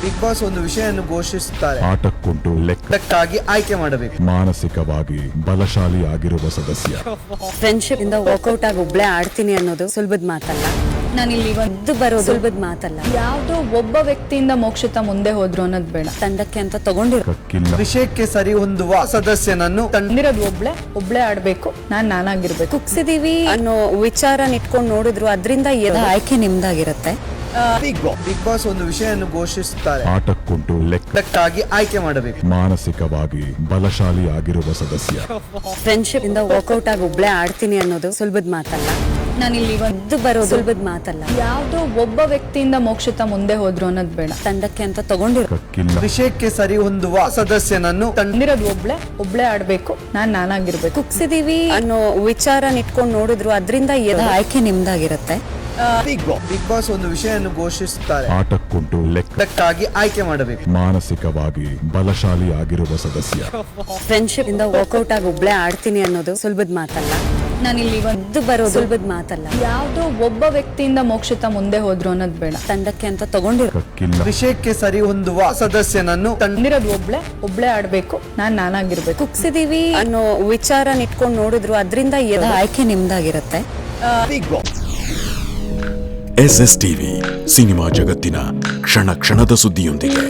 Big boss ಒಂದು ವಿಷಯವನ್ನು ಘೋಷಿಸುತ್ತಾರೆ. ಆಟಕ್ಕುಂಟು ಲೆಕ್ಕಕ್ಕಾಗಿ ಆಯ್ಕೆ ಮಾಡಬೇಕು. ಮಾನಸಿಕವಾಗಿ ಬಲಶಾಲಿ ಆಗಿರುವ ಸದಸ್ಯ. ಫ್ರೆಂಡ್ಶಿಪ್ ಇಂದ ವರ್ಕೌಟ್ ಆಗಿ ಒಬ್ಳೆ ಆಡ್ತೀನಿ ಅನ್ನೋದು ಸುಲಭದ ಮಾತಲ್ಲ. ನಾನಿಲ್ಲಿ ಇದು ಬರೋದು ಸುಲಭದ ಮಾತಲ್ಲ. ಯಾವ್ದೋ ಒಬ್ಬ ವ್ಯಕ್ತಿಯಿಂದ ಮೋಕ್ಷಿತ ಮುಂದೆ ಹೋದ್ರು ಅನ್ನೋದು ಬೇಡ. ತಂಡಕ್ಕೆ ಅಂತ ತಗೊಂಡಿರೋ ಕಕ್ಕಿಲ್ಲ. ವಿಷಯಕ್ಕೆ ಸರಿ ಹೊಂದುವ ಸದಸ್ಯನನ್ನು ತಂದಿರೋದು ಒಬ್ಳೆ ಆಡ್ಬೇಕು, ನಾನಾಗಿರ್ಬೇಕು. ಕುಗ್ಸಿದೀವಿ ಅನ್ನೋ ವಿಚಾರ ಇಟ್ಕೊಂಡು ನೋಡಿದ್ರು ಅದರಿಂದ ಆಯ್ಕೆ ನಿಮ್ದಾಗಿರುತ್ತೆ. ಬಿಗ್ ಬಾಸ್ ಒಂದು ವಿಷಯವನ್ನು ಘೋಷಿಸುತ್ತಾರೆ. ಆಟಕ್ಕುಂಟು ಲೆಕ್ಕಕ್ಕಾಗಿ ಆಯ್ಕೆ ಮಾಡಬೇಕು. ಮಾನಸಿಕವಾಗಿ ಬಲಶಾಲಿ ಆಗಿರುವ ಸದಸ್ಯ. ಫ್ರೆಂಡ್ಶಿಪ್ ಇಂದ ವರ್ಕೌಟ್ ಆಗಿ ಒಬ್ಳೆ ಆಡ್ತೀನಿ ಅನ್ನೋದು ಸುಲಭದ ಮಾತಲ್ಲ. ನಾನಿಲ್ಲಿ ಇದು ಬರೋದು ಸುಲಭದ ಮಾತಲ್ಲ. ಯಾವ್ದೋ ಒಬ್ಬ ವ್ಯಕ್ತಿಯಿಂದ ಮೋಕ್ಷಿತ ಮುಂದೆ ಹೋದ್ರು ಅನ್ನೋದು ಬೇಡ. ತಂಡಕ್ಕೆ ಅಂತ ತಗೊಂಡಿರೋ ಕಕ್ಕಿಲ್ಲ. ವಿಷಯಕ್ಕೆ ಸರಿ ಹೊಂದುವ ಸದಸ್ಯನನ್ನು ತಂದಿರೋದು ಒಬ್ಳೆ ಆಡ್ಬೇಕು, ನಾನಾಗಿರ್ಬೇಕು. ಕುಗ್ಸಿದೀವಿ ಅನ್ನೋ ವಿಚಾರ ಇಟ್ಕೊಂಡು ನೋಡಿದ್ರು ಅದರಿಂದ ಆಯ್ಕೆ ನಿಮ್ದಾಗಿರುತ್ತೆ. ಬಿಗ್ ಬಾಸ್ ಒಂದು ವಿಷಯವನ್ನು ಘೋಷಿಸುತ್ತಾರೆ. ಆಟಕ್ಕುಂಟು ಲೆಕ್ಕಕ್ಕಾಗಿ ಆಯ್ಕೆ ಮಾಡಬೇಕು. ಮಾನಸಿಕವಾಗಿ ಬಲಶಾಲಿ ಆಗಿರುವ ಸದಸ್ಯ. ಫ್ರೆಂಡ್ಶಿಪ್ ಇಂದ ವರ್ಕೌಟ್ ಆಗಿ ಒಬ್ಳೆ ಆಡ್ತೀನಿ ಅನ್ನೋದು ಸುಲಭದ ಮಾತಲ್ಲ. ನಾನಿಲ್ಲಿ ಇದು ಬರೋದು ಸುಲಭದ ಮಾತಲ್ಲ. ಯಾವ್ದೋ ಒಬ್ಬ ವ್ಯಕ್ತಿಯಿಂದ ಮೋಕ್ಷಿತ ಮುಂದೆ ಹೋದ್ರು ಅನ್ನೋದು ಬೇಡ. ತಂಡಕ್ಕೆ ಅಂತ ತಗೊಂಡಿರೋ ಕಕ್ಕಿಲ್ಲ. ವಿಷಯಕ್ಕೆ ಸರಿ ಹೊಂದುವ ಸದಸ್ಯನನ್ನು ತಂದಿರೋದು ಒಬ್ಳೆ ಆಡ್ಬೇಕು, ನಾನಾಗಿರ್ಬೇಕು. ಕುಗ್ಸಿದೀವಿ ಅನ್ನೋ ವಿಚಾರ ಇಟ್ಕೊಂಡು ನೋಡಿದ್ರು ಅದರಿಂದ ಆಯ್ಕೆ ನಿಮ್ದಾಗಿರುತ್ತೆ. SS ಟಿವಿ ಸಿನಿಮಾ ಜಗತ್ತಿನ ಕ್ಷಣ ಕ್ಷಣದ ಸುದ್ದಿಯೊಂದಿಗೆ.